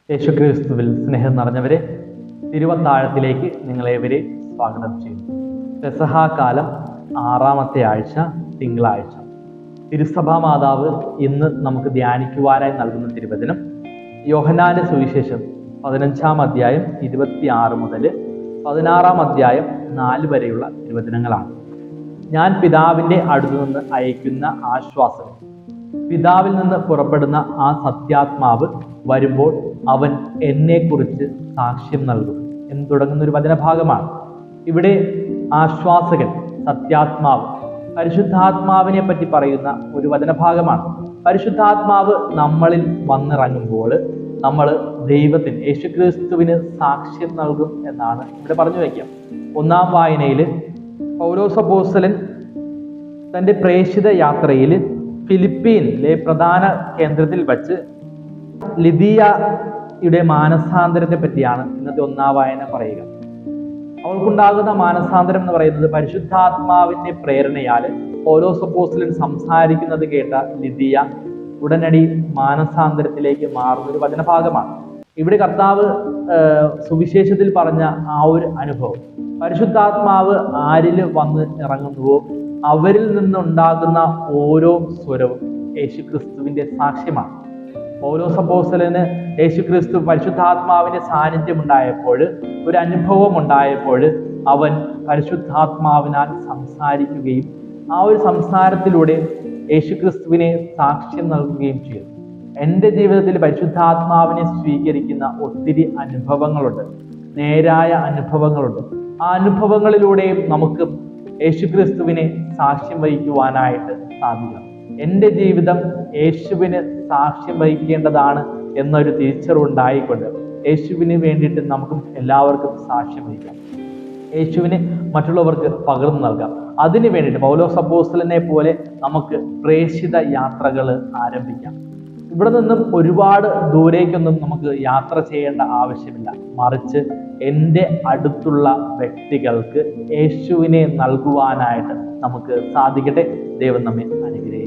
യേശുക്രിസ്തുവിൽ സ്നേഹം നിറഞ്ഞവരെ, തിരുവത്താഴത്തിലേക്ക് നിങ്ങളേവരെ സ്വാഗതം ചെയ്യുന്നു. പെസഹാകാലം 6-ാമത്തെ ആഴ്ച, തിങ്കളാഴ്ച. തിരുസഭാ മാതാവ് ഇന്ന് നമുക്ക് ധ്യാനിക്കുവാനായി നൽകുന്ന തിരുവചനം യോഹന്നാന്റെ സുവിശേഷം 15-ാം അധ്യായം 26 മുതൽ 16-ാം അധ്യായം 4 വരെയുള്ള തിരുവചനങ്ങളാണ്. ഞാൻ പിതാവിൻ്റെ അടുത്തു നിന്ന് അയക്കുന്ന ആശ്വാസം, പിതാവിൽ നിന്ന് പുറപ്പെടുന്ന ആ സത്യാത്മാവ് വരുമ്പോൾ അവൻ എന്നെക്കുറിച്ച് സാക്ഷ്യം നൽകും എന്ന് തുടങ്ങുന്ന ഒരു വചനഭാഗമാണ്. ഇവിടെ ആശ്വാസകൻ, സത്യാത്മാവ്, പരിശുദ്ധാത്മാവിനെ പറ്റി പറയുന്ന ഒരു വചനഭാഗമാണ്. പരിശുദ്ധാത്മാവ് നമ്മളിൽ വന്നിറങ്ങുമ്പോൾ നമ്മൾ ദൈവത്തിന്, യേശുക്രിസ്തുവിന് സാക്ഷ്യം നൽകും എന്നാണ് ഇവിടെ പറഞ്ഞു വയ്ക്കാം. 1-ാം വായനയിൽ പൗലോസ് അപ്പോസ്തലൻ തൻ്റെ പ്രേക്ഷിത യാത്രയിൽ ഫിലിപ്പീനിലെ പ്രധാന കേന്ദ്രത്തിൽ വച്ച് ലിദിയയുടെ മാനസാന്തരത്തെ പറ്റിയാണ് ഇന്നത്തെ 1-ാം വായന പറയുക. അവൾക്കുണ്ടാകുന്ന മാനസാന്തരം എന്ന് പറയുന്നത് പരിശുദ്ധാത്മാവിന്റെ പ്രേരണയാൽ പൗലോസ് അപ്പോസ്തലൻ സംസാരിക്കുന്നത് കേട്ട ലിദിയ ഉടനടി മാനസാന്തരത്തിലേക്ക് മാറുന്ന ഒരു വചനഭാഗമാണ്. ഇവിടെ കർത്താവ് സുവിശേഷത്തിൽ പറഞ്ഞ ആ ഒരു അനുഭവം, പരിശുദ്ധാത്മാവ് ആരിൽ വന്ന് ഇറങ്ങുന്നുവോ അവരിൽ നിന്നുണ്ടാകുന്ന ഓരോ സ്വരവും യേശുക്രിസ്തുവിന്റെ സാക്ഷ്യമാണ്. പൗലോസ് അപ്പോസ്തലന് യേശുക്രിസ്തു പരിശുദ്ധാത്മാവിന്റെ സാന്നിധ്യം ഉണ്ടായപ്പോൾ, ഒരു അനുഭവം ഉണ്ടായപ്പോൾ അവൻ പരിശുദ്ധാത്മാവിനാൽ സംസാരിക്കുകയും ആ ഒരു സംസാരത്തിലൂടെ യേശുക്രിസ്തുവിനെ സാക്ഷ്യം നൽകുകയും ചെയ്തു. എൻ്റെ ജീവിതത്തിൽ പരിശുദ്ധാത്മാവിനെ സ്വീകരിക്കുന്ന ഒത്തിരി അനുഭവങ്ങളുണ്ട്, നേരായ അനുഭവങ്ങളുണ്ട്. ആ അനുഭവങ്ങളിലൂടെയും നമുക്ക് യേശുക്രിസ്തുവിനെ സാക്ഷ്യം വഹിക്കുവാനായിട്ട് സാധിക്കണം. എൻ്റെ ജീവിതം യേശുവിന് സാക്ഷ്യം വഹിക്കേണ്ടതാണ് എന്നൊരു തിരിച്ചറിവുണ്ടായിക്കൊണ്ട് യേശുവിന് വേണ്ടിയിട്ട് നമുക്കും എല്ലാവർക്കും സാക്ഷ്യം വഹിക്കാം, യേശുവിനെ മറ്റുള്ളവർക്ക് പകർന്നു നൽകാം. അതിനു വേണ്ടിയിട്ട് പൗലോസ് അപ്പോസ്തലനെ പോലെ നമുക്ക് പ്രേക്ഷിത യാത്രകൾ ആരംഭിക്കാം. ഇവിടെ നിന്നും ഒരുപാട് ദൂരേക്കൊന്നും നമുക്ക് യാത്ര ചെയ്യേണ്ട ആവശ്യമില്ല, മറിച്ച് എൻ്റെ അടുത്തുള്ള വ്യക്തികൾക്ക് യേശുവിനെ നൽകുവാനായിട്ട് നമുക്ക് സാധിക്കട്ടെ. ദൈവം നമ്മെ അനുഗ്രഹിക്കട്ടെ.